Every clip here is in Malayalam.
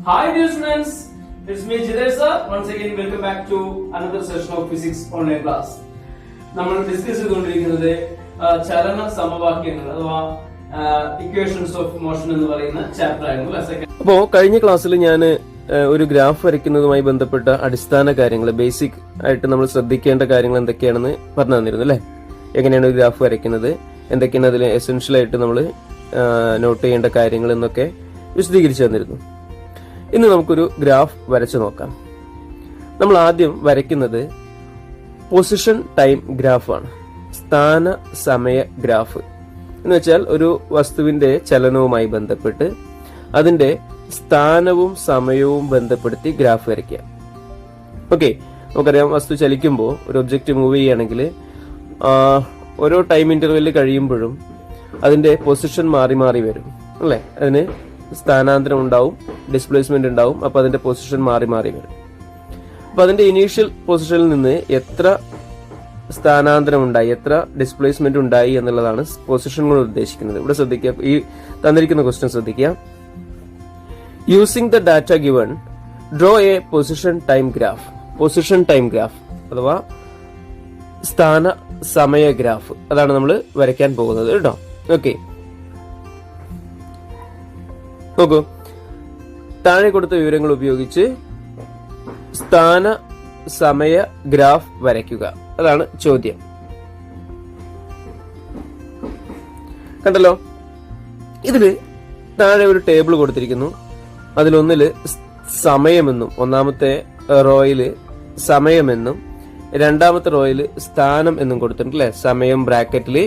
Hi dear students, it's me Jidar sir. Once again welcome back to another session of physics online class. നമ്മൾ ഡിസ്കസ് ചെയ്തുകൊണ്ടിരിക്കുന്നത് ചലന സമവാക്യങ്ങൾ അഥവാ ഇക്വേഷൻസ് ഓഫ് മോഷൻ എന്ന് പറയുന്ന ചാപ്റ്റർ ആയിരുന്നു. അപ്പോ കഴിഞ്ഞ ക്ലാസ്സിൽ ഞാൻ ഒരു ഗ്രാഫ് വരയ്ക്കുന്നതുമായി ബന്ധപ്പെട്ട അടിസ്ഥാന കാര്യങ്ങൾ, ബേസിക് ആയിട്ട് നമ്മൾ ശ്രദ്ധിക്കേണ്ട കാര്യങ്ങൾ എന്തൊക്കെയാണെന്ന് പറഞ്ഞു തന്നിരുന്നു അല്ലെ. എങ്ങനെയാണ് ഒരു ഗ്രാഫ് വരയ്ക്കുന്നത്, എന്തൊക്കെയാണ് അതിൽ എസെൻഷ്യൽ ആയിട്ട് നമ്മൾ നോട്ട് ചെയ്യേണ്ട കാര്യങ്ങൾ എന്നൊക്കെ വിശദീകരിച്ചു തന്നിരുന്നു. ഇന്ന് നമുക്കൊരു ഗ്രാഫ് വരച്ചു നോക്കാം. നമ്മൾ ആദ്യം വരയ്ക്കുന്നത് പൊസിഷൻ ടൈം ഗ്രാഫാണ്, സ്ഥാന സമയ ഗ്രാഫ് എന്ന് വെച്ചാൽ ഒരു വസ്തുവിന്റെ ചലനവുമായി ബന്ധപ്പെട്ട് അതിന്റെ സ്ഥാനവും സമയവും ബന്ധപ്പെടുത്തി ഗ്രാഫ് വരയ്ക്കുക. ഓക്കെ, നമുക്കറിയാം വസ്തു ചലിക്കുമ്പോൾ ഒരു ഒബ്ജക്റ്റ് മൂവ് ചെയ്യുകയാണെങ്കിൽ ഓരോ ടൈം ഇന്റർവെല്ലിൽ കഴിയുമ്പോഴും അതിന്റെ പൊസിഷൻ മാറി മാറി വരും അല്ലെ. അതിന് സ്ഥാനാന്തരം ഉണ്ടാവും, ഡിസ്പ്ലേസ്മെന്റ് ഉണ്ടാവും. അപ്പൊ അതിന്റെ പൊസിഷൻ മാറി മാറി വരും. അപ്പൊ അതിന്റെ ഇനീഷ്യൽ പൊസിഷനിൽ നിന്ന് എത്ര സ്ഥാനാന്തരം ഉണ്ടായി, എത്ര ഡിസ്പ്ലേസ്മെന്റ് ഉണ്ടായി എന്നുള്ളതാണ് പൊസിഷൻ കൊണ്ട് ഉദ്ദേശിക്കുന്നത്. ഇവിടെ ശ്രദ്ധിക്കുക, ഈ തന്നിരിക്കുന്ന ക്വസ്റ്റ്യൻ ശ്രദ്ധിക്കുക. Using the data given draw A position time graph. Position time graph അഥവാ സ്ഥാന സമയ ഗ്രാഫ്, അതാണ് നമ്മൾ വരയ്ക്കാൻ പോകുന്നത് കേട്ടോ. ഓക്കെ, നോക്കൂ, താഴെ കൊടുത്ത വിവരങ്ങൾ ഉപയോഗിച്ച് സ്ഥാന സമയ ഗ്രാഫ് വരയ്ക്കുക, അതാണ് ചോദ്യം. കണ്ടല്ലോ, ഇതില് താഴെ ഒരു ടേബിൾ കൊടുത്തിരിക്കുന്നു. അതിലൊന്നില് സമയമെന്നും, ഒന്നാമത്തെ റോയില് സമയമെന്നും രണ്ടാമത്തെ റോയില് സ്ഥാനം എന്നും കൊടുത്തിട്ടുണ്ട് അല്ലെ. സമയം ബ്രാക്കറ്റില്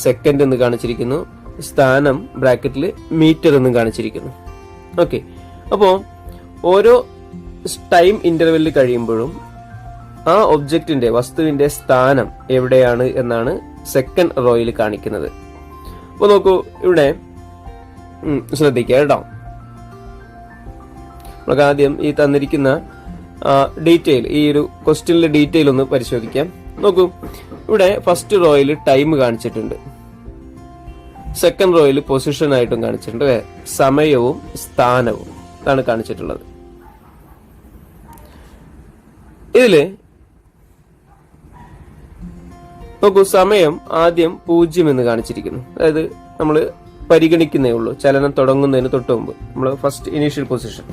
സെക്കൻഡ് എന്ന് കാണിച്ചിരിക്കുന്നു, സ്ഥാനം ബ്രാക്കറ്റില് മീറ്റർ എന്നും കാണിച്ചിരിക്കുന്നു. ഓക്കെ, അപ്പോ ഓരോ ടൈം ഇന്റർവെല്ലിൽ കഴിയുമ്പോഴും ആ ഒബ്ജക്റ്റിന്റെ, വസ്തുവിന്റെ സ്ഥാനം എവിടെയാണ് എന്നാണ് സെക്കൻഡ് റോയിൽ കാണിക്കുന്നത്. അപ്പൊ നോക്കൂ, ഇവിടെ ശ്രദ്ധിക്കുക കേട്ടോ. നമുക്ക് ആദ്യം ഈ തന്നിരിക്കുന്ന ഡീറ്റെയിൽ, ഈ ഒരു ക്വസ്റ്റ്യനിലെ ഡീറ്റെയിൽ ഒന്ന് പരിശോധിക്കാം. നോക്കൂ, ഇവിടെ ഫസ്റ്റ് റോയിൽ ടൈം കാണിച്ചിട്ടുണ്ട്, സെക്കൻഡ് റോയിൽ പൊസിഷൻ ആയിട്ടും കാണിച്ചിട്ടുണ്ട് അല്ലെ. സമയവും സ്ഥാനവും ആണ് കാണിച്ചിട്ടുള്ളത്. ഇതില് നോക്കൂ, സമയം ആദ്യം 0 എന്ന് കാണിച്ചിരിക്കുന്നു. അതായത് നമ്മൾ പരിഗണിക്കുന്നേ ഉള്ളൂ, ചലനം തുടങ്ങുന്നതിന് തൊട്ട് മുമ്പ് നമ്മൾ ഫസ്റ്റ് ഇനീഷ്യൽ പൊസിഷൻ.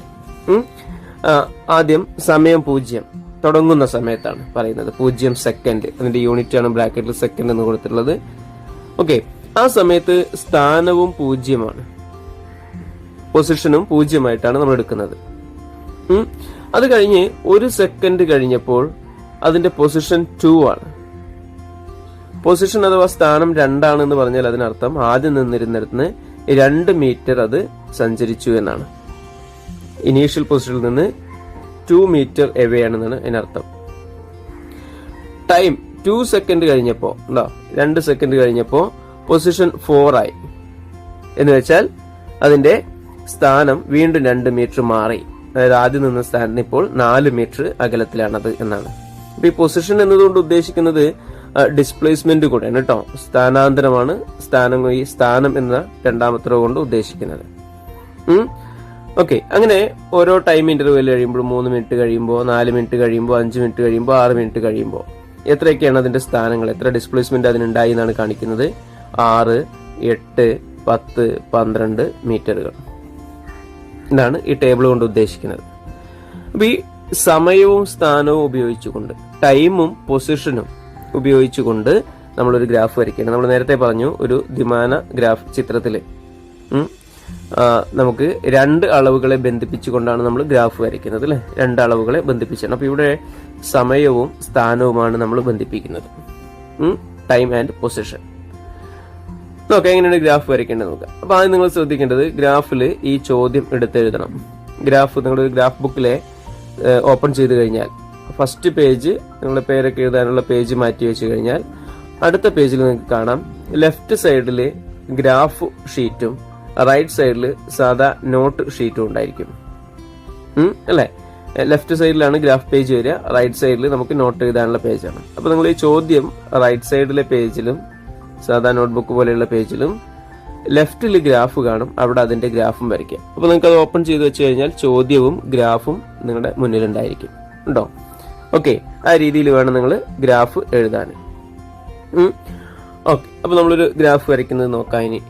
ആദ്യം സമയം 0 തുടങ്ങുന്ന സമയത്താണ് പറയുന്നത്, 0 സെക്കൻഡ്. അതിന്റെ യൂണിറ്റ് ആണ് ബ്രാക്കറ്റിൽ സെക്കൻഡ് എന്ന് കൊടുത്തിട്ടുള്ളത്. ഓക്കെ, ആ സമയത്ത് സ്ഥാനവും 0 പൊസിഷനും 0 നമ്മൾ എടുക്കുന്നത്. അത് കഴിഞ്ഞ് 1 സെക്കൻഡ് കഴിഞ്ഞപ്പോൾ അതിന്റെ പൊസിഷൻ 2 ആണ്. പൊസിഷൻ അഥവാ സ്ഥാനം 2 എന്ന് പറഞ്ഞാൽ അതിനർത്ഥം ആദ്യം നിന്നിരുന്നിടത്ത് 2 മീറ്റർ അത് സഞ്ചരിച്ചു എന്നാണ്. ഇനീഷ്യൽ പൊസിഷനിൽ നിന്ന് 2 മീറ്റർ എവേ ആണെന്നാണ് അതിനർത്ഥം. ടൈം 2 സെക്കൻഡ് കഴിഞ്ഞപ്പോ, 2 സെക്കൻഡ് കഴിഞ്ഞപ്പോ പൊസിഷൻ 4 ആയി എന്ന് വെച്ചാൽ അതിന്റെ സ്ഥാനം വീണ്ടും 2 മീറ്റർ മാറി. അതായത് ആദ്യം നിന്ന സ്ഥാനത്തിന് ഇപ്പോൾ 4 മീറ്റർ അകലത്തിലാണത് എന്നാണ്. അപ്പൊ ഈ പൊസിഷൻ എന്നതുകൊണ്ട് ഉദ്ദേശിക്കുന്നത് ഡിസ്പ്ലേസ്മെന്റ് കൂടെയാണ് കേട്ടോ, സ്ഥാനാന്തരമാണ്. ഈ സ്ഥാനം എന്ന രണ്ടാമത്തെ റോ കൊണ്ട് ഉദ്ദേശിക്കുന്നത്. ഓക്കെ, അങ്ങനെ ഓരോ ടൈം ഇന്റർവെൽ കഴിയുമ്പോൾ 3 മിനിറ്റ് കഴിയുമ്പോൾ, 4 മിനിറ്റ് കഴിയുമ്പോൾ, 5 മിനിറ്റ് കഴിയുമ്പോൾ, 6 മിനിറ്റ് കഴിയുമ്പോൾ എത്രയൊക്കെയാണ് അതിന്റെ സ്ഥാനങ്ങൾ, എത്ര ഡിസ്പ്ലേസ്മെന്റ് അതിനുണ്ടായി എന്നാണ് കാണിക്കുന്നത്. 6, 8, 10, 12 മീറ്ററുകൾ. ഇതാണ് ഈ ടേബിൾ കൊണ്ട് ഉദ്ദേശിക്കുന്നത്. അപ്പൊ ഈ സമയവും സ്ഥാനവും ഉപയോഗിച്ചുകൊണ്ട്, ടൈമും പൊസിഷനും ഉപയോഗിച്ചുകൊണ്ട് നമ്മളൊരു ഗ്രാഫ് വരയ്ക്കുകയാണ്. നമ്മൾ നേരത്തെ പറഞ്ഞു, ഒരു ദ്വിമാന ഗ്രാഫ് ചിത്രത്തില് നമുക്ക് 2 അളവുകളെ ബന്ധിപ്പിച്ചുകൊണ്ടാണ് നമ്മൾ ഗ്രാഫ് വരയ്ക്കുന്നത് അല്ലെ. 2 അളവുകളെ ബന്ധിപ്പിച്ചാണ്. അപ്പൊ ഇവിടെ സമയവും സ്ഥാനവുമാണ് നമ്മൾ ബന്ധിപ്പിക്കുന്നത്, ടൈം ആൻഡ് പൊസിഷൻ. നോക്കാം എങ്ങനെയാണ് ഗ്രാഫ് വരയ്ക്കേണ്ടത് നോക്കാം. അപ്പൊ ആദ്യം നിങ്ങൾ ശ്രദ്ധിക്കേണ്ടത്, ഗ്രാഫിൽ ഈ ചോദ്യം എടുത്തെഴുതണം. ഗ്രാഫ് നിങ്ങളുടെ ഗ്രാഫ് ബുക്കിലെ ഓപ്പൺ ചെയ്ത് കഴിഞ്ഞാൽ ഫസ്റ്റ് പേജ്, നിങ്ങളുടെ പേരൊക്കെ എഴുതാനുള്ള പേജ് മാറ്റി വെച്ച് കഴിഞ്ഞാൽ അടുത്ത പേജിൽ നിങ്ങൾക്ക് കാണാം, ലെഫ്റ്റ് സൈഡിൽ ഗ്രാഫ് ഷീറ്റും റൈറ്റ് സൈഡിൽ സാധാ നോട്ട് ഷീറ്റും ഉണ്ടായിരിക്കും അല്ലെ. ലെഫ്റ്റ് സൈഡിലാണ് ഗ്രാഫ് പേജ് വരിക, റൈറ്റ് സൈഡിൽ നമുക്ക് നോട്ട് എഴുതാനുള്ള പേജാണ്. അപ്പൊ നിങ്ങൾ ഈ ചോദ്യം റൈറ്റ് സൈഡിലെ പേജിലും സാധാ നോട്ട്ബുക്ക് പോലെയുള്ള പേജിലും ലെഫ്റ്റിൽ ഗ്രാഫ് കാണും, അവിടെ അതിന്റെ ഗ്രാഫും വരയ്ക്കാം. അപ്പൊ നിങ്ങൾക്ക് അത് ഓപ്പൺ ചെയ്ത് വെച്ച് കഴിഞ്ഞാൽ ചോദ്യവും ഗ്രാഫും നിങ്ങളുടെ മുന്നിലുണ്ടായിരിക്കും. ഉണ്ടോ? ഓക്കെ, ആ രീതിയിൽ വേണം നിങ്ങൾ ഗ്രാഫ് എഴുതാൻ. ഓക്കെ, അപ്പൊ നമ്മളൊരു ഗ്രാഫ് വരയ്ക്കുന്നത് നോക്കാം ഇനി.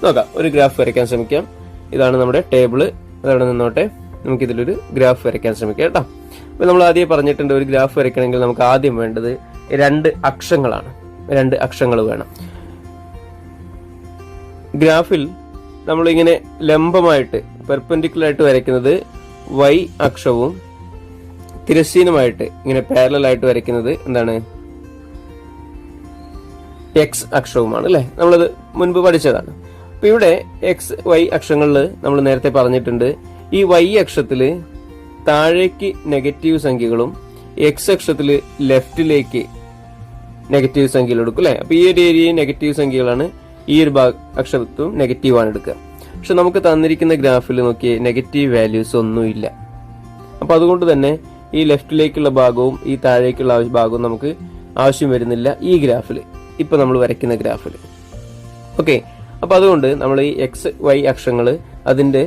നോക്കാം, ഒരു ഗ്രാഫ് വരയ്ക്കാൻ ശ്രമിക്കാം. ഇതാണ് നമ്മുടെ ടേബിള്, അതവിടെ നിന്നോട്ടെ. നമുക്ക് ഇതിലൊരു ഗ്രാഫ് വരയ്ക്കാൻ ശ്രമിക്കാം കേട്ടോ. അപ്പൊ നമ്മൾ ആദ്യം പറഞ്ഞിട്ടുണ്ട്, ഒരു ഗ്രാഫ് വരയ്ക്കണമെങ്കിൽ നമുക്ക് ആദ്യം വേണ്ടത് 2 അക്ഷങ്ങളാണ്. 2 അക്ഷങ്ങൾ വേണം. ഗ്രാഫിൽ നമ്മളിങ്ങനെ ലംബമായിട്ട് പെർപെൻഡിക്കുലർ ആയിട്ട് വരയ്ക്കുന്നത് y അക്ഷവും തിരശ്ചീനമായിട്ട് ഇങ്ങനെ പാരലൽ ആയിട്ട് വരയ്ക്കുന്നത് എന്താണ്? x അക്ഷവുമാണ് അല്ലെ. നമ്മളത് മുൻപ് പഠിച്ചതാണ്. അപ്പൊ ഇവിടെ y അക്ഷങ്ങളിൽ നമ്മൾ നേരത്തെ പറഞ്ഞിട്ടുണ്ട്, ഈ y അക്ഷത്തില് താഴേക്ക് നെഗറ്റീവ് സംഖ്യകളും x അക്ഷത്തില് ലെഫ്റ്റിലേക്ക് നെഗറ്റീവ് സംഖ്യകൾ എടുക്കും അല്ലെ. അപ്പൊ ഈ ഒരു ഏരിയയിൽ നെഗറ്റീവ് സംഖ്യകളാണ്, ഈ ഒരു അക്ഷരത്തും നെഗറ്റീവാണ് എടുക്കുക. പക്ഷെ നമുക്ക് തന്നിരിക്കുന്ന ഗ്രാഫിൽ നോക്കിയേ, നെഗറ്റീവ് വാല്യൂസ് ഒന്നുമില്ല. അപ്പൊ അതുകൊണ്ട് തന്നെ ഈ ലെഫ്റ്റിലേക്കുള്ള ഭാഗവും ഈ താഴേക്കുള്ള ഭാഗവും നമുക്ക് ആവശ്യം വരുന്നില്ല ഈ ഗ്രാഫിൽ, ഇപ്പൊ നമ്മൾ വരയ്ക്കുന്ന ഗ്രാഫിൽ. ഓക്കെ, അപ്പൊ അതുകൊണ്ട് നമ്മൾ ഈ y അക്ഷങ്ങൾ അതിന്റെ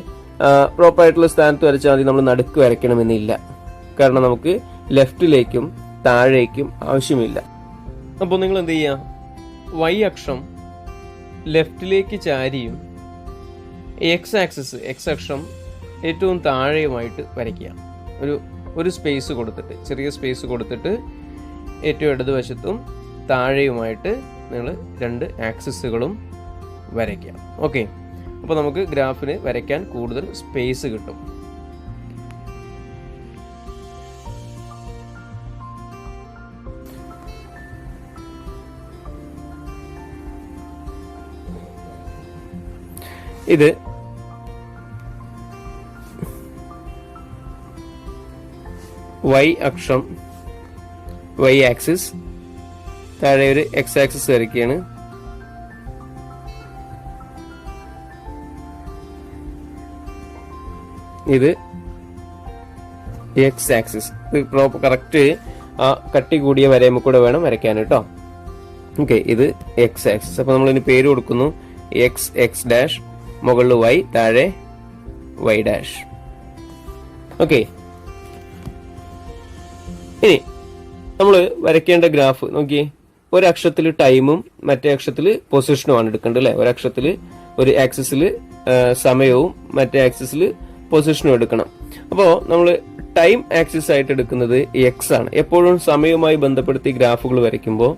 പ്രോപ്പർ ആയിട്ടുള്ള സ്ഥാനത്ത് വരച്ചാൽ മതി. നമ്മൾ നടുക്ക് വരയ്ക്കണമെന്നില്ല, കാരണം നമുക്ക് ലെഫ്റ്റിലേക്കും താഴേക്കും ആവശ്യമില്ല. അപ്പോൾ നിങ്ങൾ എന്ത് ചെയ്യുക, y അക്ഷം ലെഫ്റ്റിലേക്ക് ചാരിയും x അക്ഷം ഏറ്റവും താഴെയുമായിട്ട് വരയ്ക്കുക. ഒരു സ്പേസ് കൊടുത്തിട്ട്, ചെറിയ സ്പേസ് കൊടുത്തിട്ട് ഏറ്റവും ഇടതുവശത്തും താഴെയുമായിട്ട് നിങ്ങൾ 2 ആക്സിസുകളും വരയ്ക്കാം. ഓക്കെ, അപ്പോൾ നമുക്ക് ഗ്രാഫിന് വരയ്ക്കാൻ കൂടുതൽ സ്പേസ് കിട്ടും. ഇത് y അക്ഷം, y ആക്സിസ്, താഴെ ഒരു x ആക്സിസ് വരയ്ക്കുകയാണ്. ഇത് x ആക്സിസ്. ഇത് പ്രോപ്പർ കറക്റ്റ് ആ കട്ടി കൂടിയ വരയുമ്പോൾ കൂടെ വേണം വരയ്ക്കാൻ കേട്ടോ. ഓക്കെ, ഇത് x ആക്സിസ്. അപ്പൊ നമ്മൾ ഇതിന് പേര് കൊടുക്കുന്നു x ഡാഷ്, മുകളിൽ y, താഴെ y ഡാഷ്. ഓക്കെ, ഇനി നമ്മൾ വരയ്ക്കേണ്ട ഗ്രാഫ് നോക്കിയേ, ഒരക്ഷത്തിൽ ടൈമും മറ്റേ അക്ഷത്തിൽ പൊസിഷനുമാണ് എടുക്കേണ്ടത് അല്ലെ. ഒരക്ഷത്തിൽ ഒരു ആക്സിസിൽ സമയവും മറ്റേ ആക്സിസിൽ പൊസിഷനും എടുക്കണം. അപ്പോൾ നമ്മൾ ടൈം ആക്സിസ് ആയിട്ട് എടുക്കുന്നത് x ആണ്. എപ്പോഴും സമയവുമായി ബന്ധപ്പെടുത്തി ഗ്രാഫുകൾ വരയ്ക്കുമ്പോൾ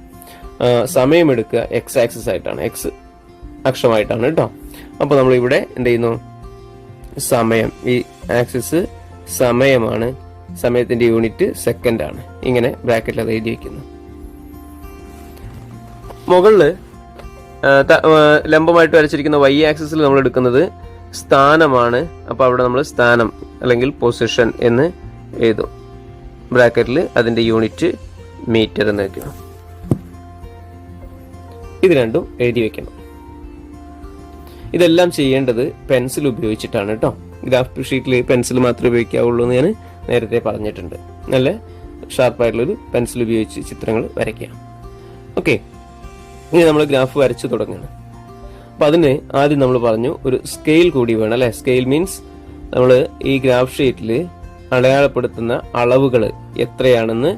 സമയം എടുക്കുക x ആക്സിസ് ആയിട്ടാണ്, x അക്ഷമായിട്ടാണ് കേട്ടോ. അപ്പൊ നമ്മൾ ഇവിടെ എന്ത് ചെയ്യുന്നു, സമയം, ഈ ആക്സിസ് സമയമാണ്, സമയത്തിന്റെ യൂണിറ്റ് സെക്കൻഡ് ആണ്. ഇങ്ങനെ ബ്രാക്കറ്റിൽ അത് എഴുതി വെക്കുന്നു. മുകളില് ലംബമായിട്ട് വരച്ചിരിക്കുന്ന y ആക്സിസിൽ നമ്മൾ എടുക്കുന്നത് സ്ഥാനമാണ്. അപ്പൊ അവിടെ നമ്മൾ സ്ഥാനം അല്ലെങ്കിൽ പൊസിഷൻ എന്ന് എഴുതും. ബ്രാക്കറ്റിൽ അതിന്റെ യൂണിറ്റ് മീറ്റർ എന്ന് വെക്കണം. ഇത് രണ്ടും എഴുതി വെക്കണം. ഇതെല്ലാം ചെയ്യേണ്ടത് പെൻസിൽ ഉപയോഗിച്ചിട്ടാണ് കേട്ടോ. ഗ്രാഫ് ഷീറ്റിൽ പെൻസിൽ മാത്രമേ ഉപയോഗിക്കാവുള്ളൂ എന്ന് ഞാൻ നേരത്തെ പറഞ്ഞിട്ടുണ്ട്. നല്ല ഷാർപ്പായിട്ടുള്ളൊരു പെൻസിൽ ഉപയോഗിച്ച് ചിത്രങ്ങൾ വരയ്ക്കുക. ഓക്കെ, ഇനി നമ്മൾ ഗ്രാഫ് വരച്ചു തുടങ്ങുകയാണ്. അപ്പൊ അതിന് ആദ്യം നമ്മൾ പറഞ്ഞു ഒരു സ്കെയിൽ കൂടി വേണം അല്ലെ. സ്കെയിൽ മീൻസ് നമ്മൾ ഈ ഗ്രാഫ് ഷീറ്റിൽ അടയാളപ്പെടുത്തുന്ന അളവുകൾ എത്രയാണെന്ന്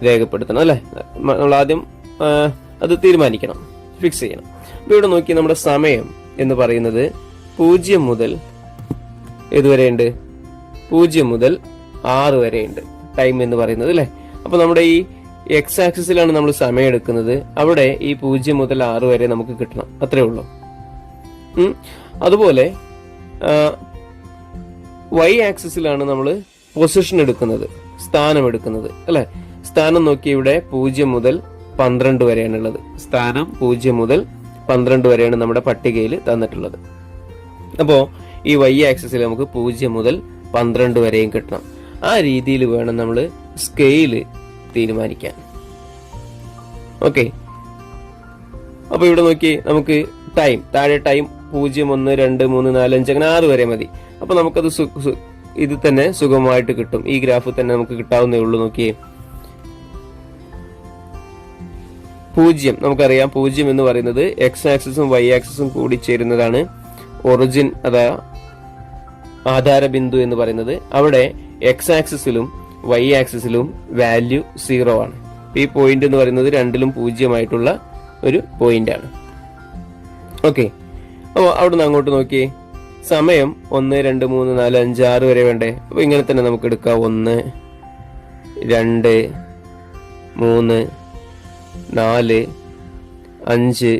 രേഖപ്പെടുത്തണം അല്ലെ. നമ്മൾ ആദ്യം അത് തീരുമാനിക്കണം, ഫിക്സ് ചെയ്യണം. അപ്പൊ ഇവിടെ നോക്കി, നമ്മുടെ സമയം എന്ന് പറയുന്നത് 0 മുതൽ ഏതുവരെയുണ്ട്, 0 മുതൽ 6 വരെയുണ്ട് ടൈം എന്ന് പറയുന്നത് അല്ലെ. അപ്പൊ നമ്മുടെ ഈ x ആക്സിസിലാണ് നമ്മൾ സമയം എടുക്കുന്നത്. അവിടെ ഈ 0 മുതൽ 6 വരെ നമുക്ക് കിട്ടണം, അത്രേ ഉള്ളൂ. അതുപോലെ y ആക്സിസിലാണ് നമ്മൾ പൊസിഷൻ എടുക്കുന്നത്, സ്ഥാനം എടുക്കുന്നത് അല്ലെ. സ്ഥാനം നോക്കി, ഇവിടെ 0 മുതൽ 12 വരെയാണ് ഉള്ളത്. സ്ഥാനം 0 മുതൽ 12 വരെയാണ് നമ്മുടെ പട്ടികയിൽ തന്നിട്ടുള്ളത്. അപ്പോൾ ഈ y ആക്സിസിൽ നമുക്ക് 0 മുതൽ 12 വരെയും കിട്ടണം. ആ രീതിയിൽ വേണം നമ്മൾ സ്കെയില് തീരുമാനിക്കാൻ. ഓക്കെ, അപ്പൊ ഇവിടെ നോക്കി നമുക്ക് ടൈം താഴെ ടൈം 0, 1, 2, 3, 4, 5 അങ്ങനെ 6 വരെ മതി. അപ്പൊ നമുക്കത് ഇത് തന്നെ സുഗമമായിട്ട് കിട്ടും. ഈ ഗ്രാഫ് തന്നെ നമുക്ക് കിട്ടാവുന്നേ ഉള്ളൂ. നോക്കിയേ, 0 നമുക്കറിയാം. 0 എന്ന് പറയുന്നത് എക്സ് ആക്സിസും വൈ ആക്സിസും കൂടി ചേരുന്നതാണ് ഒറിജിൻ അതാ ആധാര ബിന്ദു എന്ന് പറയുന്നത്. അവിടെ എക്സ് ആക്സിസിലും വൈ ആക്സിസിലും വാല്യൂ 0 ആണ്. ഈ പോയിന്റ് എന്ന് പറയുന്നത് രണ്ടിലും 0 ഒരു പോയിന്റ് ആണ്. ഓക്കെ, അപ്പോൾ അവിടുന്ന് അങ്ങോട്ട് നോക്കി സമയം 1, 2, 3, 4, 5, 6 വരെ വേണ്ടേ? അപ്പൊ ഇങ്ങനെ തന്നെ നമുക്ക് എടുക്കാം. 1, 2, 3, 4, 5,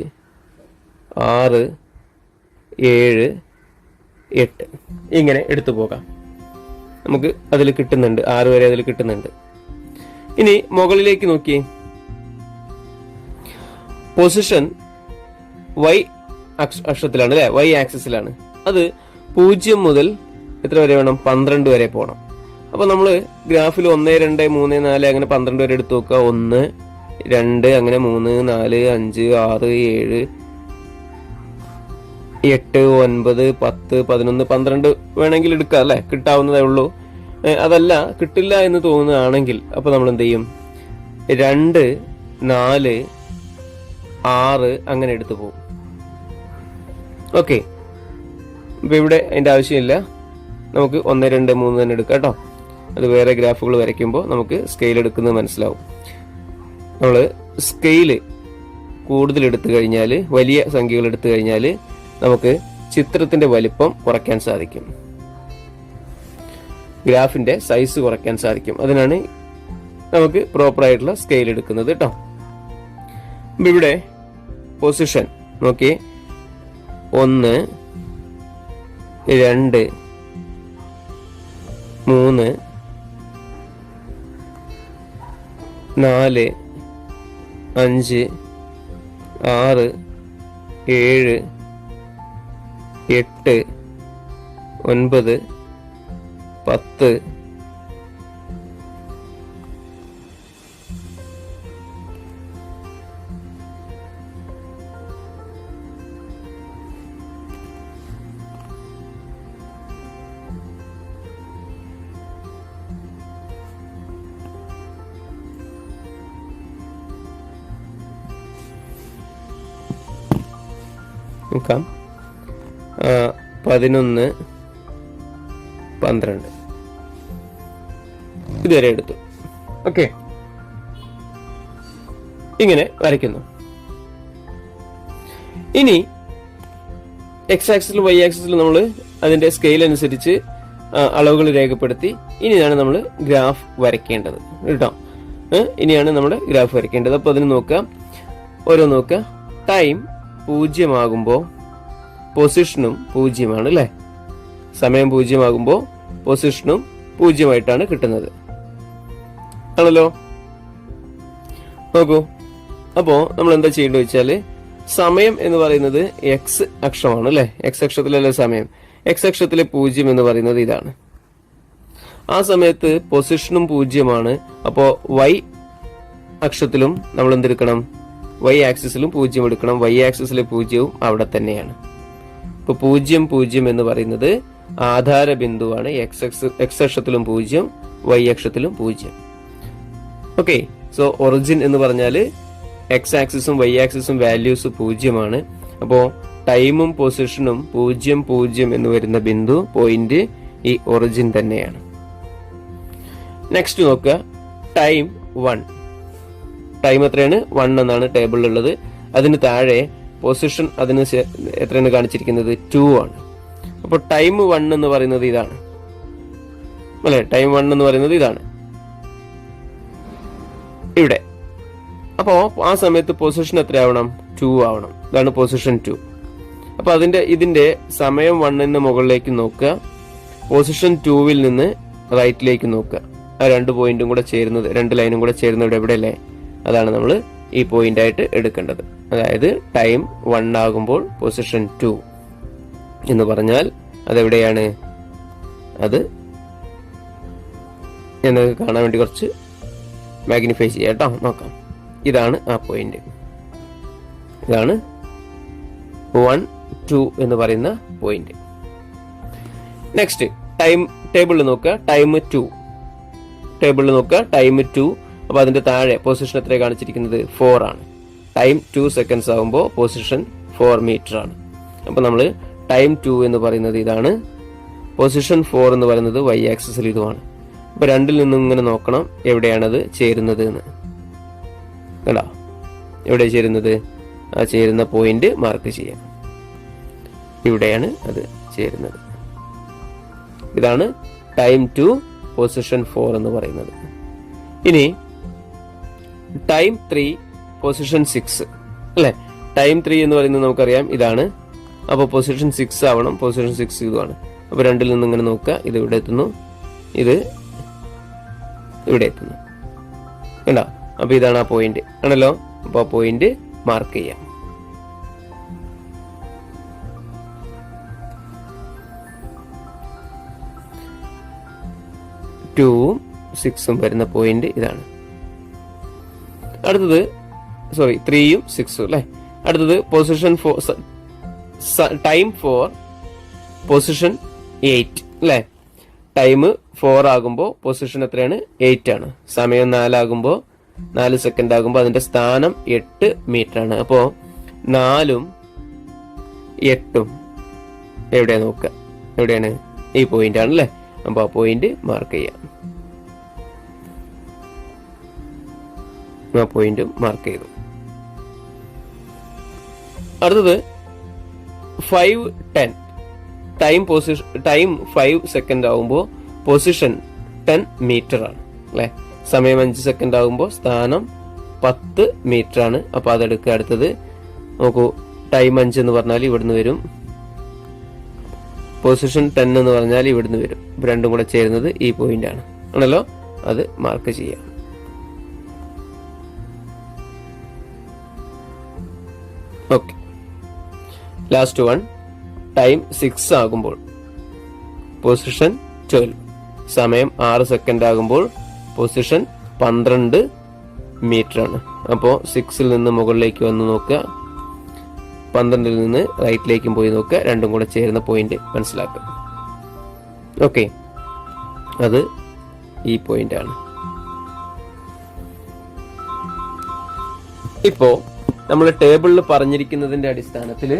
6, 7, 8 ഇങ്ങനെ എടുത്തു പോകാം. നമുക്ക് അതിൽ കിട്ടുന്നുണ്ട്, 6 വരെ അതിൽ കിട്ടുന്നുണ്ട്. ഇനി മുകളിലേക്ക് നോക്കി, പൊസിഷൻ y അക്ഷത്തിലാണ് അല്ലെ, y ആക്സിസിലാണ്. അത് 0 മുതൽ എത്ര വരെ വേണം? 12 വരെ പോകണം. അപ്പൊ നമ്മള് ഗ്രാഫിൽ 1, 2, 3, 4 അങ്ങനെ 12 വരെ എടുത്തു നോക്കുക. 1, 2 അങ്ങനെ 3, 4, 5, 6, 7, 8, 9, 10, 11, 12 വേണമെങ്കിൽ എടുക്കാം അല്ലെ, കിട്ടാവുന്നതേ ഉള്ളൂ. അതല്ല കിട്ടില്ല എന്ന് തോന്നുകയാണെങ്കിൽ അപ്പൊ നമ്മൾ എന്ത് ചെയ്യും? 2, 4, 6 അങ്ങനെ എടുത്തു പോകും. ഓക്കെ, ഇപ്പൊ ഇവിടെ അതിന്റെ ആവശ്യമില്ല. നമുക്ക് 1, 2, 3 തന്നെ എടുക്കാം കേട്ടോ. അത് വേറെ ഗ്രാഫുകൾ വരയ്ക്കുമ്പോൾ നമുക്ക് സ്കെയിൽ എടുക്കുന്നത് മനസ്സിലാവും. നമ്മള് സ്കെയില് കൂടുതൽ എടുത്തു കഴിഞ്ഞാൽ, വലിയ സംഖ്യകൾ എടുത്തു കഴിഞ്ഞാൽ നമുക്ക് ചിത്രത്തിന്റെ വലിപ്പം കുറയ്ക്കാൻ സാധിക്കും, ഗ്രാഫിന്റെ സൈസ് കുറയ്ക്കാൻ സാധിക്കും. അതിനാണ് നമുക്ക് പ്രോപ്പർ ആയിട്ടുള്ള സ്കെയിൽ എടുക്കുന്നത് കേട്ടോ. അപ്പൊ ഇവിടെ പൊസിഷൻ നോക്കി, 1, 2, 3, 4, 5, 6, 7, 8, 9, 10, 11, 12 ഇതുവരെ എടുത്തു. ഓക്കെ, ഇങ്ങനെ വരയ്ക്കുന്നു. ഇനി എക്സ് ആക്സിലും വൈ ആക്സിസിലും നമ്മൾ അതിന്റെ സ്കെയിൽ അനുസരിച്ച് അളവുകൾ രേഖപ്പെടുത്തി. ഇനിയാണ് നമ്മൾ ഗ്രാഫ് വരയ്ക്കേണ്ടത് കേട്ടോ. ഇനിയാണ് നമ്മുടെ ഗ്രാഫ് വരയ്ക്കേണ്ടത്. അപ്പൊ അതിന് നോക്കാം, ഓരോ നോക്കുക. ടൈം 0 ആകുമ്പോൾ പൊസിഷനും 0 ആണ് അല്ലെ. സമയം 0 ആകുമ്പോൾ പൊസിഷനും 0 ആയിട്ടാണ് കിട്ടുന്നത് ആണല്ലോ. നോക്കൂ, അപ്പോ നമ്മൾ എന്താ ചെയ്യേണ്ടത് വെച്ചാല്, സമയം എന്ന് പറയുന്നത് എക്സ് അക്ഷമാണ് അല്ലെ. എക്സ് അക്ഷത്തിലല്ലേ സമയം. എക്സ് അക്ഷത്തിലെ 0 എന്ന് പറയുന്നത് ഇതാണ്. ആ സമയത്ത് പൊസിഷനും 0 ആണ്. അപ്പോ വൈ അക്ഷത്തിലും നമ്മൾ എന്തെടുക്കണം? വൈ ആക്സിസിലും 0 എടുക്കണം. വൈ ആക്സിസിലെ 0 അവിടെ തന്നെയാണ്. ഇപ്പൊ 0, 0 എന്ന് പറയുന്നത് ആധാര ബിന്ദുവാണ്. എക്സ് അക്ഷത്തിലും 0, വൈ അക്ഷത്തിലും 0. ഓക്കെ, സോ ഒറിജിൻ എന്ന് പറഞ്ഞാല് എക്സ് ആക്സിസും വൈ ആക്സിസും വാല്യൂസ് 0 ആണ്. അപ്പോ ടൈമും പൊസിഷനും 0, 0 എന്ന് വരുന്ന ബിന്ദു പോയിന്റ് ഈ ഒറിജിൻ തന്നെയാണ്. നെക്സ്റ്റ് നോക്കുക, ടൈം 1. ടൈം എത്രയാണ്? 1 എന്നാണ് ടേബിളിൽ ഉള്ളത്. അതിന് താഴെ പൊസിഷൻ അതിന് എത്രയാണ് കാണിച്ചിരിക്കുന്നത്? 2 ആണ്. അപ്പോൾ ടൈം 1 എന്ന് പറയുന്നത് ഇതാണ് അല്ലെ. ടൈം 1 എന്ന് പറയുന്നത് ഇതാണ് ഇവിടെ. അപ്പോ ആ സമയത്ത് പൊസിഷൻ എത്ര ആവണം? 2 ആവണം. ഇതാണ് പൊസിഷൻ 2. അപ്പൊ ഇതിന്റെ സമയം 1 മുകളിലേക്ക് നോക്കുക, പൊസിഷൻ 2 നിന്ന് റൈറ്റിലേക്ക് നോക്കുക. ആ 2 പോയിന്റും കൂടെ ചേരുന്നത്, 2 ലൈനും കൂടെ ചേരുന്നത് എവിടെയല്ലേ? അതാണ് നമ്മൾ ഈ പോയിന്റ് ആയിട്ട് എടുക്കേണ്ടത്. അതായത് ടൈം 1 ആകുമ്പോൾ പൊസിഷൻ 2 എന്ന് പറഞ്ഞാൽ അതെവിടെയാണ്? അത് ഞാനത് കാണാൻ വേണ്ടി കുറച്ച് മാഗ്നിഫൈ ചെയ്യാം കേട്ടോ. നോക്കാം, ഇതാണ് ആ പോയിന്റ്. ഇതാണ് 1, 2 എന്ന് പറയുന്ന പോയിന്റ്. നെക്സ്റ്റ് ടൈം ടേബിളിൽ നോക്കുക. ടൈം 2. അപ്പൊ അതിന്റെ താഴെ പൊസിഷൻ എത്ര കാണിച്ചിരിക്കുന്നത്? 4 ആണ്. ടൈം 2 സെക്കൻഡ്സ് ആകുമ്പോൾ പൊസിഷൻ 4 മീറ്റർ ആണ്. അപ്പൊ നമ്മൾ ടൈം 2 എന്ന് പറയുന്നത് ഇതാണ്, പൊസിഷൻ 4 എന്ന് പറയുന്നത് y ആക്സിസിൽ ഇതുമാണ്. അപ്പൊ രണ്ടിൽ നിന്നും ഇങ്ങനെ നോക്കണം എവിടെയാണത് ചേരുന്നത് എന്ന്. കേട്ടോ, എവിടെ ചേരുന്നത്? ആ ചേരുന്ന പോയിന്റ് മാർക്ക് ചെയ്യാം. ഇവിടെയാണ് അത് ചേരുന്നത്. ഇതാണ് ടൈം 2 പൊസിഷൻ 4 എന്ന് പറയുന്നത്. ഇനി ടൈം 3 പൊസിഷൻ 6 അല്ലെ? ടൈം 3 എന്ന് പറയുന്നത് നമുക്കറിയാം ഇതാണ്. അപ്പൊ പൊസിഷൻ 6 ആവണം. പൊസിഷൻ 6 ഇതുമാണ്. അപ്പൊ രണ്ടിൽ നിന്ന് ഇങ്ങനെ നോക്കുക, ഇത് ഇവിടെ എത്തുന്നു, ഇത് ഇവിടെ എത്തുന്നു. കണ്ടോ? അപ്പൊ ഇതാണ് ആ പോയിന്റ് ആണല്ലോ. അപ്പൊ ആ പോയിന്റ് മാർക്ക് ചെയ്യാം. ടൂവും 6ഉം വരുന്ന പോയിന്റ് ഇതാണ്. അടുത്തത് 3യും 6ഉം അല്ലെ? അടുത്തത് പൊസിഷൻ 4 ടൈം 4 പൊസിഷൻ 8 അല്ലെ? ടൈം 4 ആകുമ്പോൾ പൊസിഷൻ എത്രയാണ്? 8 ആണ്. സമയം 4 ആകുമ്പോൾ 4 സെക്കൻഡ് ആകുമ്പോൾ അതിന്റെ സ്ഥാനം 8 മീറ്റർ ആണ്. അപ്പോ 4ഉം 8ഉം എവിടെയാ നോക്കുക? എവിടെയാണ്? ഈ പോയിന്റ് ആണ് അല്ലെ? അപ്പൊ ആ പോയിന്റ് മാർക്ക് ചെയ്യാം. ആ പോയിന്റും മാർക്ക് ചെയ്തു. അടുത്തത് 5, 10 ടൈം 5 സെക്കൻഡ് ആകുമ്പോൾ പൊസിഷൻ 10 മീറ്റർ ആണ് അല്ലെ? സമയം 5 സെക്കൻഡ് ആകുമ്പോൾ സ്ഥാനം 10 മീറ്റർ ആണ്. അപ്പൊ അതെടുക്കുക. അടുത്തത് നോക്കൂ, ടൈം 5 എന്ന് പറഞ്ഞാൽ ഇവിടുന്ന് വരും, പൊസിഷൻ 10 എന്ന് പറഞ്ഞാൽ ഇവിടുന്ന് വരും. രണ്ടും കൂടെ ചേരുന്നത് ഈ പോയിന്റ് ആണ് ആണല്ലോ. അത് മാർക്ക് ചെയ്യാം. ഓക്കെ, ലാസ്റ്റ് വൺ ടൈം 6 ആകുമ്പോൾ പൊസിഷൻ 12, സമയം 6 സെക്കൻഡ് ആകുമ്പോൾ പൊസിഷൻ 12 മീറ്റർ ആണ്. അപ്പോ 6ൽ നിന്ന് മുകളിലേക്ക് വന്ന് നോക്കുക, 12ൽ നിന്ന് റൈറ്റിലേക്കും പോയി നോക്കുക, രണ്ടും കൂടെ ചേരുന്ന പോയിന്റ് മനസ്സിലാക്കുക. ഓക്കെ, അത് ഈ പോയിന്റ് ആണ്. ഇപ്പോ നമ്മൾ ടേബിളിൽ പറഞ്ഞിരിക്കുന്നതിന്റെ അടിസ്ഥാനത്തില്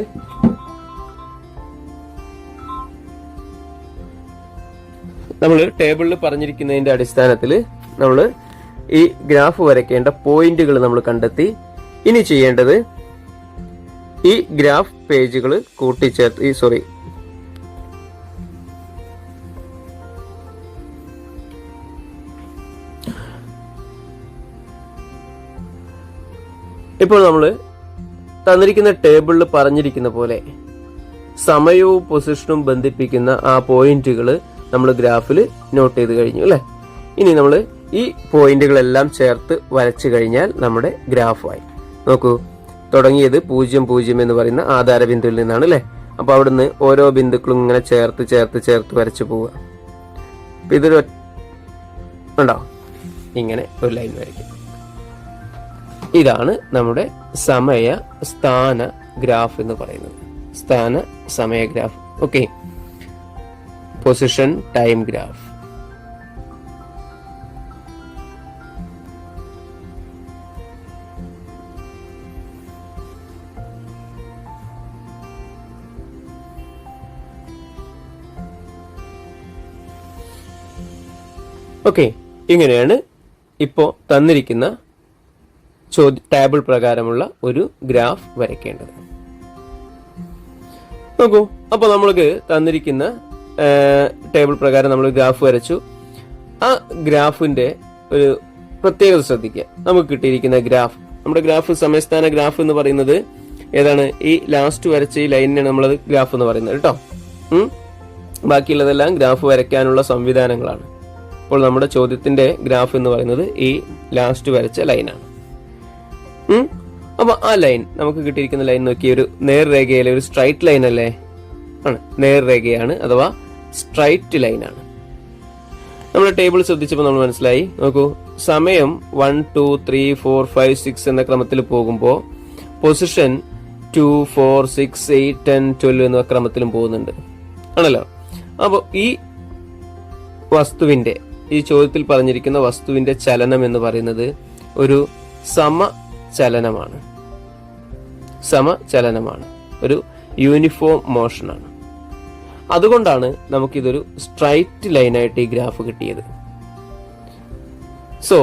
നമ്മൾ ഈ ഗ്രാഫ് വരയ്ക്കേണ്ട പോയിന്റുകൾ നമ്മൾ കണ്ടെത്തി. ഇനി ചെയ്യേണ്ടത് ഈ ഗ്രാഫ് പേജുകൾ കൂട്ടിച്ചേർത്ത് ഇപ്പോൾ നമ്മൾ തന്നിരിക്കുന്ന ടേബിളിൽ പറഞ്ഞിരിക്കുന്ന പോലെ സമയവും പൊസിഷനും ബന്ധിപ്പിക്കുന്ന ആ പോയിന്റുകൾ നമ്മൾ ഗ്രാഫിൽ നോട്ട് ചെയ്ത് കഴിഞ്ഞു അല്ലെ? ഇനി നമ്മൾ ഈ പോയിന്റുകളെല്ലാം ചേർത്ത് വരച്ചു കഴിഞ്ഞാൽ നമ്മുടെ ഗ്രാഫായി. നോക്കൂ, തുടങ്ങിയത് 0, 0 എന്ന് പറയുന്ന ആധാര ബിന്ദുവിൽ നിന്നാണ് അല്ലെ? അപ്പൊ അവിടുന്ന് ഓരോ ബിന്ദുക്കളും ഇങ്ങനെ ചേർത്ത് വരച്ചു പോവുക. ഇതൊരു ഉണ്ടോ, ഇങ്ങനെ ഒരു ലൈൻ വരയ്ക്കും. ഇതാണ് നമ്മുടെ സമയ സ്ഥാന ഗ്രാഫ് എന്ന് പറയുന്നത്. സ്ഥാന സമയ graph. Okay, position time graph. Okay, ഇങ്ങനെയാണ് ഇപ്പോ തന്നിരിക്കുന്ന ടേബിൾ പ്രകാരമുള്ള ഒരു ഗ്രാഫ് വരയ്ക്കേണ്ടത്. നോക്കൂ, അപ്പൊ നമ്മൾക്ക് തന്നിരിക്കുന്ന ടേബിൾ പ്രകാരം നമ്മൾ ഗ്രാഫ് വരച്ചു. ആ ഗ്രാഫിന്റെ ഒരു പ്രത്യേകത ശ്രദ്ധിക്കുക. നമുക്ക് കിട്ടിയിരിക്കുന്ന ഗ്രാഫ്, നമ്മുടെ ഗ്രാഫ് സമയസ്ഥാന ഗ്രാഫ് എന്ന് പറയുന്നത് ഏതാണ്? ഈ ലാസ്റ്റ് വരച്ച ഈ ലൈനിനാണ് നമ്മളത് ഗ്രാഫ് എന്ന് പറയുന്നത് കേട്ടോ. ബാക്കിയുള്ളതെല്ലാം ഗ്രാഫ് വരയ്ക്കാനുള്ള സംവിധാനങ്ങളാണ്. അപ്പോൾ നമ്മുടെ ചോദ്യത്തിന്റെ ഗ്രാഫ് എന്ന് പറയുന്നത് ഈ ലാസ്റ്റ് വരച്ച ലൈനാണ്. അപ്പൊ ആ ലൈൻ നമുക്ക് കിട്ടിയിരിക്കുന്ന ലൈൻ നോക്കി ഒരു നേർരേഖയിലെ ഒരു സ്ട്രൈറ്റ് ലൈൻ അല്ലേ? ആണ്, നേർരേഖയാണ് അഥവാ സ്ട്രൈറ്റ് ലൈൻ ആണ്. നമ്മുടെ ടേബിൾ ശ്രദ്ധിച്ചപ്പോൾ നമ്മൾ മനസ്സിലായി. നോക്കൂ, സമയം 1 2 3 4 5 6 എന്ന ക്രമത്തിൽ പോകുമ്പോൾ പൊസിഷൻ 2 4 6 8 10 12 എന്ന ക്രമത്തിലും പോകുന്നുണ്ട് ആണല്ലോ. അപ്പോൾ ഈ വസ്തുവിന്റെ, ഈ ചോദ്യത്തിൽ പറഞ്ഞിരിക്കുന്ന വസ്തുവിന്റെ ചലനം എന്ന് പറയുന്നത് ഒരു സമചലനമാണ്. ഒരു യൂണിഫോം മോഷനാണ്. അതുകൊണ്ടാണ് നമുക്കിതൊരു സ്ട്രൈറ്റ് ലൈനായിട്ട് ഈ ഗ്രാഫ് കിട്ടിയത്. സോ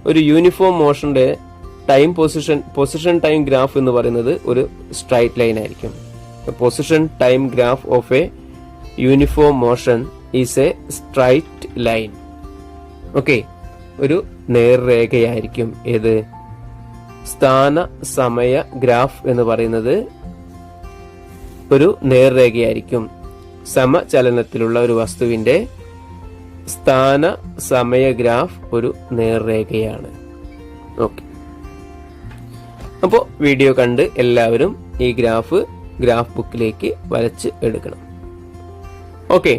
ഒരു യൂണിഫോം മോഷന്റെ ടൈം പൊസിഷൻ ടൈം ഗ്രാഫ് എന്ന് പറയുന്നത് ഒരു സ്ട്രൈറ്റ് ലൈൻ ആയിരിക്കും. Position time graph of a uniform motion is a straight line. Okay, ഒരു നേർരേഖയായിരിക്കും. ഏത്? സ്ഥാന സമയ ഗ്രാഫ് എന്ന് പറയുന്നത് ഒരു നേർരേഖയായിരിക്കും. സമചലനത്തിലുള്ള ഒരു വസ്തുവിന്റെ സ്ഥാന സമയ ഗ്രാഫ് ഒരു നേർരേഖയാണ്. ഓക്കെ, അപ്പോൾ വീഡിയോ കണ്ട് എല്ലാവരും ഈ ഗ്രാഫ് ബുക്കിലേക്ക് വരച്ച് എടുക്കണം. ഓക്കെ.